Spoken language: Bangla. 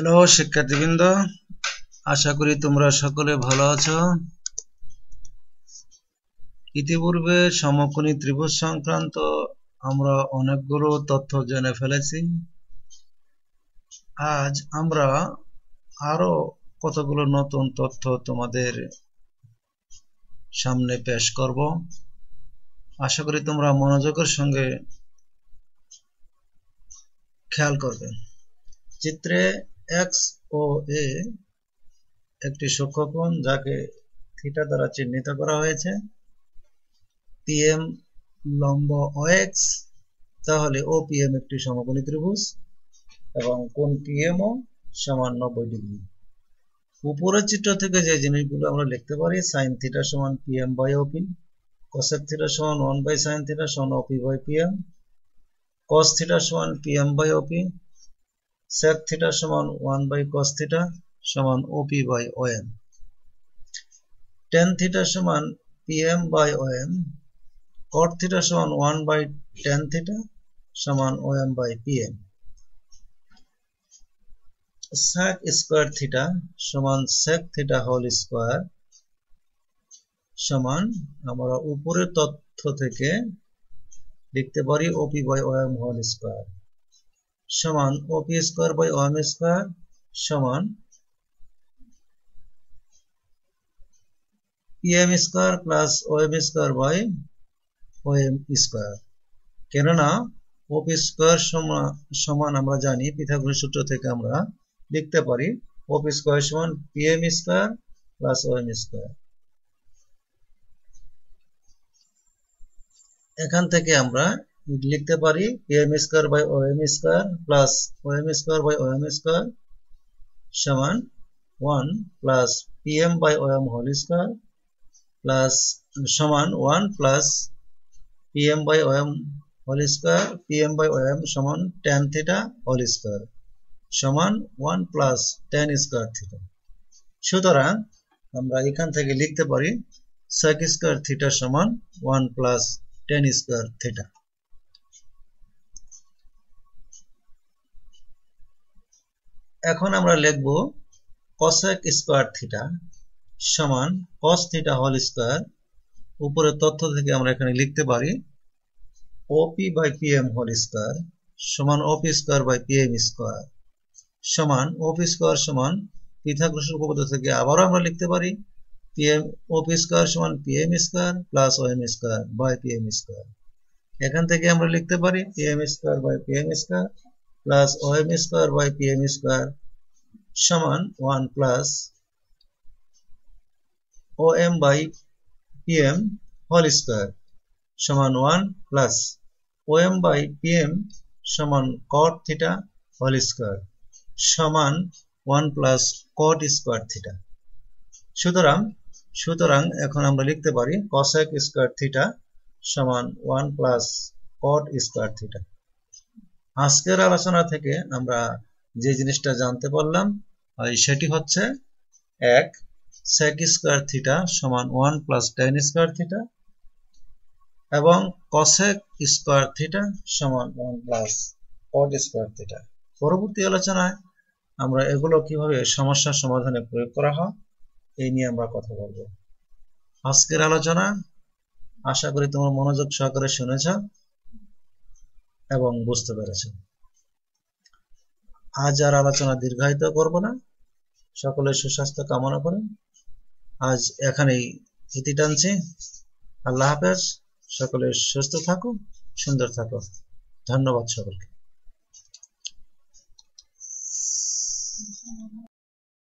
হ্যালো শিক্ষার্থীবৃন্দ, আশা করি তোমরা সকলে ভালো আছো। ইতিপূর্বে সমকোণী ত্রিভুজ সংক্রান্ত আমরা অনেকগুলো তথ্য জেনে ফেলেছি। আজ আমরা আরো কতগুলো নতুন তথ্য তোমাদের সামনে পেশ করব। আশা করি তোমরা মনোযোগের সঙ্গে খেয়াল করবে। চিত্রে এক্স ও এ একটি সূক্ষ্মকোণ যাকে থিটা দ্বারা চিহ্নিত করা হয়েছে। পিএম লম্ব ওএক্স, তাহলে ও পিএম একটি সমকোণী ত্রিভুজ এবং কোণ পিএমও সমান 90 ডিগ্রি। উপরের চিত্র থেকে যে জিনিসগুলো আমরা লিখতে পারি, সাইন থিটা সমান PM by OP, cosec theta সমান 1 বাই সাইন থিটা সমান OP by PM, cos theta সমান PM by OP, sec theta সমান 1 বাই কস থিটা সমান OP by OM, tan theta সমান PM by OM, cot theta সমান 1 বাই টেন থিটা সমান OM by PM, sec square theta সমান sec থিটা হোল স্কয়ার সমান আমরা উপরের তথ্য থেকে লিখতে পারি OP by OM whole square সমান OP square by OM square সমান PM square plus OM square by OM square. কেননা ওপি স্কয়ার সমান আমরা জানি পিথাগোরাস সূত্র থেকে আমরা লিখতে পারি ওপি স্কয়ার সমান PM square plus OM square. এখান থেকে আমরা লিখতে পারি PM square by OM square plus OM square by OM square সমান 1 plus PM by OM whole square plus সমান 1 plus PM by OM whole square, PM by OM সমান tan থিটা হোল স্কয়ার সমান 1 প্লাস tan স্কয়ার থিটা। সুতরাং আমরা এখান থেকে লিখতে পারি sec স্কয়ার থিটা সমান 1 প্লাস tan স্কয়ার থিটা। এখন আমরা লিখব cosec স্কয়ার থিটা সমান cos থিটা হোল স্কয়ার। উপরের তথ্য থেকে আমরা এখানে লিখতে পারি OP by PM whole square সমান OP square by PM square সমান ওপি স্কয়ার সমান পিথাগোরাসের উপপাদ্য থেকে আবারও আমরা লিখতে পারি পিএম ওপি স্কয়ার সমান PM square plus OM square by PM square. এখান থেকে আমরা লিখতে পারি PM square by PM square plus OM square by PM square সমান 1 plus OM by PM whole square সমান 1 প্লাস ওএম বাই পিএম সমান cot থিটা হোল স্কয়ার সমান 1 প্লাস cot স্কয়ার থিটা। সুতরাং এখন আমরা লিখতে পারি cosec স্কয়ার থিটা সমান 1 প্লাস cot স্কয়ার থিটা। আজকের আলোচনা থেকে আমরা যে জিনিসটা জানতে পারলাম সেটি হচ্ছে 1 sec স্কয়ার থিটা সমান 1 প্লাস tan স্কয়ার থিটা এবং cosec স্কয়ার থিটা সমান 1 প্লাস cot স্কয়ার থিটা। পরবর্তী আলোচনায় আমরা এগুলো কিভাবে সমস্যা সমাধানে প্রয়োগ করা হয় এই নিয়ে আমরা কথা বলবো। আজকের আলোচনা আশা করি তোমরা মনোযোগ সহকারে শুনেছ এবং বুঝতে পেরেছ। আজ আর আলোচনা দীর্ঘায়িত করব না, সকলের সুস্বাস্থ্য কামনা করে আজ এখানেই ইতি টানছি। আল্লাহ হাফেজ। সকলে সুস্থ থাকো, সুন্দর থাকো। ধন্যবাদ সকলকে।